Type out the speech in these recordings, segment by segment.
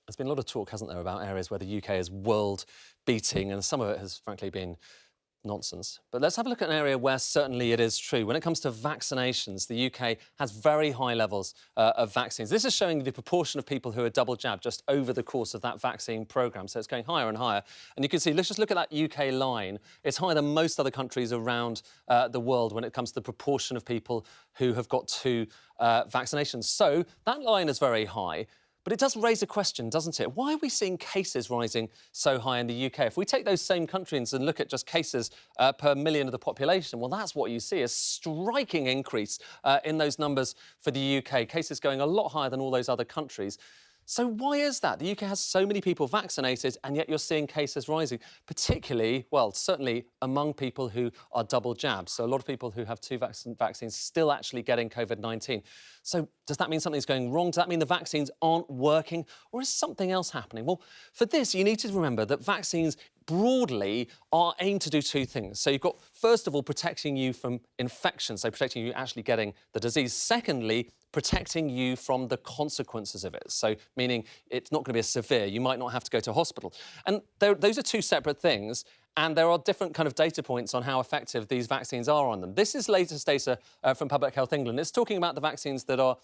There's been a lot of talk, hasn't there, about areas where the UK is world-beating, and some of it has, frankly, been nonsense. But let's have a look at an area where certainly it is true. When it comes to vaccinations, the UK has very high levels of vaccines. This is showing the proportion of people who are double jabbed just over the course of that vaccine programme. So it's going higher and higher. And you can see, let's just look at that UK line. It's higher than most other countries around the world when it comes to the proportion of people who have got two vaccinations. So that line is very high. But it does raise a question, doesn't it? Why are we seeing cases rising so high in the UK? If we take those same countries and look at just cases per million of the population, well, that's what you see, a striking increase in those numbers for the UK, cases going a lot higher than all those other countries. So why is that? The UK has so many people vaccinated, and yet you're seeing cases rising, particularly, well, certainly among people who are double jabbed. So a lot of people who have two vaccines still actually getting COVID-19. So does that mean something's going wrong? Does that mean the vaccines aren't working? Or is something else happening? Well, for this, you need to remember that vaccines broadly are aimed to do two things. So you've got, first of all, protecting you from infection, so protecting you actually getting the disease. Secondly, protecting you from the consequences of it. So meaning it's not going to be as severe. You might not have to go to hospital. And those are two separate things. And there are different kind of data points on how effective these vaccines are on them. This is latest data from Public Health England. It's talking about the vaccines that are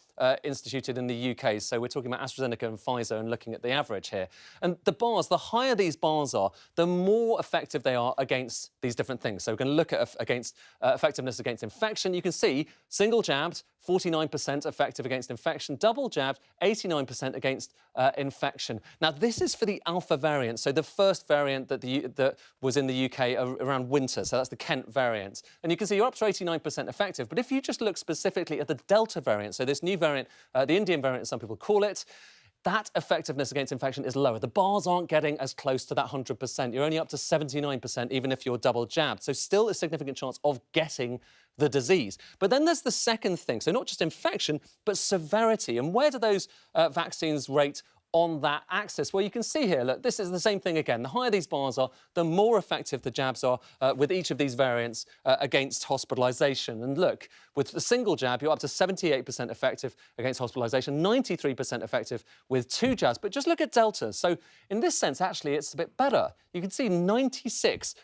instituted in the UK. So we're talking about AstraZeneca and Pfizer and looking at the average here. And the bars, the higher these bars are, the more effective they are against these different things. So we're going to look at effectiveness against infection. You can see single jabbed, 49% effective against infection, double jabbed, 89% against infection. Now, this is for the Alpha variant, so the first variant that was in the UK around winter, so that's the Kent variant. And you can see you're up to 89% effective, but if you just look specifically at the Delta variant, so this new variant, the Indian variant, some people call it, that effectiveness against infection is lower. The bars aren't getting as close to that 100%. You're only up to 79%, even if you're double jabbed. So still a significant chance of getting the disease. But then there's the second thing. So not just infection, but severity. And where do those vaccines rate on that axis? Well, you can see here, look, this is the same thing again. The higher these bars are, the more effective the jabs are with each of these variants against hospitalisation. And look, with the single jab, you're up to 78% effective against hospitalisation, 93% effective with two jabs. But just look at Delta. So in this sense, actually, it's a bit better. You can see 96%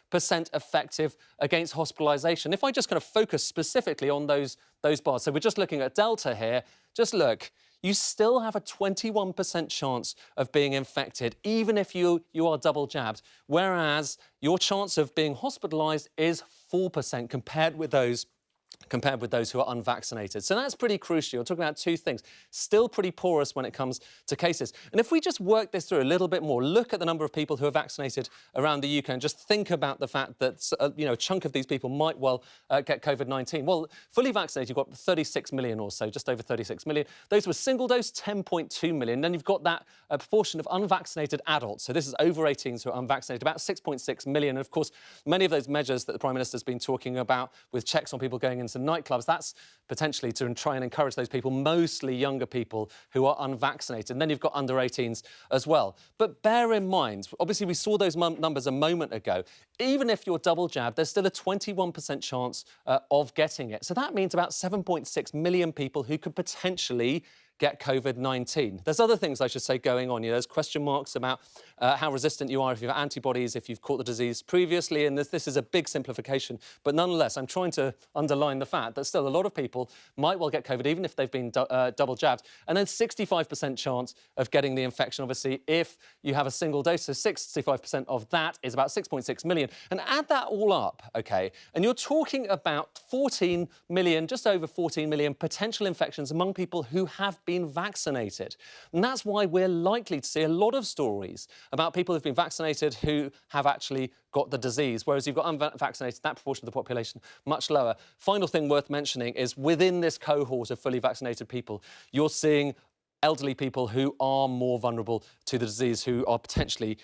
effective against hospitalisation. If I just kind of focus specifically on those bars, so we're just looking at Delta here, just look, you still have a 21% chance of being infected, even if you are double jabbed, whereas your chance of being hospitalised is 4% compared with those who are unvaccinated. So that's pretty crucial. You're talking about two things. Still pretty porous when it comes to cases. And if we just work this through a little bit more, look at the number of people who are vaccinated around the UK and just think about the fact that, a chunk of these people might well get COVID-19. Well, fully vaccinated, you've got 36 million or so, just over 36 million. Those were single dose, 10.2 million. Then you've got that proportion of unvaccinated adults. So this is over 18s who are unvaccinated, about 6.6 million. And of course, many of those measures that the Prime Minister's been talking about with checks on people going into nightclubs, that's potentially to try and encourage those people, mostly younger people who are unvaccinated. And then you've got under 18s as well. But bear in mind, obviously we saw those numbers a moment ago. Even if you're double jabbed, there's still a 21% chance of getting it. So that means about 7.6 million people who could potentially get COVID-19. There's other things, I should say, going on. There's question marks about how resistant you are if you have antibodies, if you've caught the disease previously, and this is a big simplification. But nonetheless, I'm trying to underline the fact that still a lot of people might well get COVID, even if they've been double jabbed. And then 65% chance of getting the infection, obviously, if you have a single dose. So 65% of that is about 6.6 million. And add that all up, OK, and you're talking about 14 million, just over 14 million potential infections among people who have been vaccinated. And that's why we're likely to see a lot of stories about people who've been vaccinated who have actually got the disease, whereas you've got unvaccinated, that proportion of the population much lower. Final thing worth mentioning is within this cohort of fully vaccinated people, you're seeing elderly people who are more vulnerable to the disease, who are potentially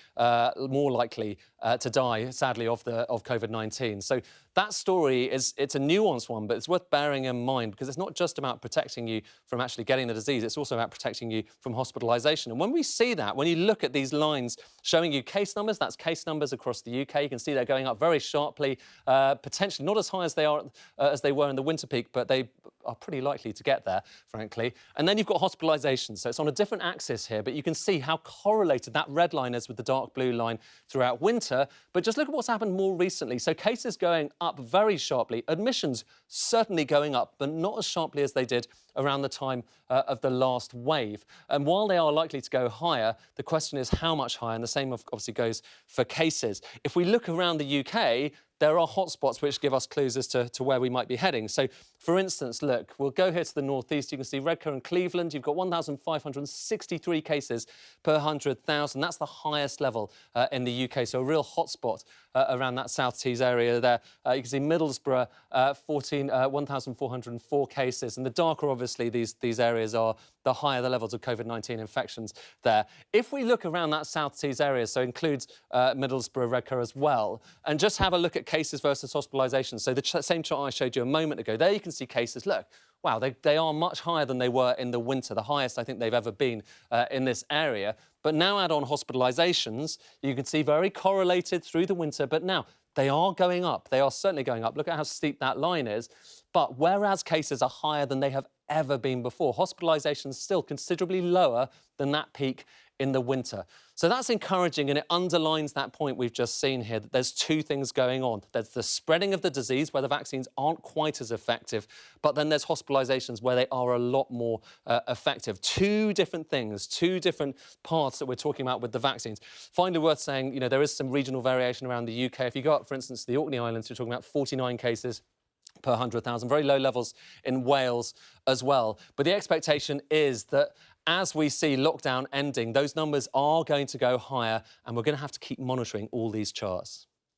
more likely to die, sadly, of COVID-19. So that story it's a nuanced one, but it's worth bearing in mind because it's not just about protecting you from actually getting the disease, it's also about protecting you from hospitalisation. And when we see that, when you look at these lines showing you case numbers, that's case numbers across the UK, you can see they're going up very sharply, potentially not as high as they were in the winter peak, but they are pretty likely to get there, frankly. And then you've got hospitalisations. So it's on a different axis here, but you can see how correlated that red line is with the dark blue line throughout winter. But just look at what's happened more recently. So cases going up very sharply, admissions certainly going up, but not as sharply as they did around the time of the last wave. And while they are likely to go higher, the question is how much higher, and the same obviously goes for cases. If we look around the UK, there are hotspots which give us clues as to where we might be heading. So, for instance, look, we'll go here to the northeast. You can see Redcar and Cleveland. You've got 1,563 cases per 100,000. That's the highest level in the UK, so a real hotspot around that South Tees area there. You can see Middlesbrough, 1,404 cases. And the darker, obviously, these areas are, the higher the levels of COVID-19 infections there. If we look around that South Tees area, so includes Middlesbrough, Redcar as well, and just have a look at cases versus hospitalisations. So the same chart I showed you a moment ago, there you can see cases. Look, wow, they are much higher than they were in the winter, the highest I think they've ever been in this area. But now add on hospitalisations, you can see very correlated through the winter, but now they are going up. They are certainly going up. Look at how steep that line is. But whereas cases are higher than they have ever been before, hospitalisations still considerably lower than that peak in the winter. So that's encouraging, and it underlines that point we've just seen here, that there's two things going on. There's the spreading of the disease, where the vaccines aren't quite as effective, but then there's hospitalisations where they are a lot more effective. Two different things, two different paths that we're talking about with the vaccines. Finally, worth saying, you know, there is some regional variation around the UK. If you go up, for instance, to the Orkney Islands, you're talking about 49 cases per 100,000, very low levels in Wales as well. But the expectation is that as we see lockdown ending, those numbers are going to go higher, and we're going to have to keep monitoring all these charts.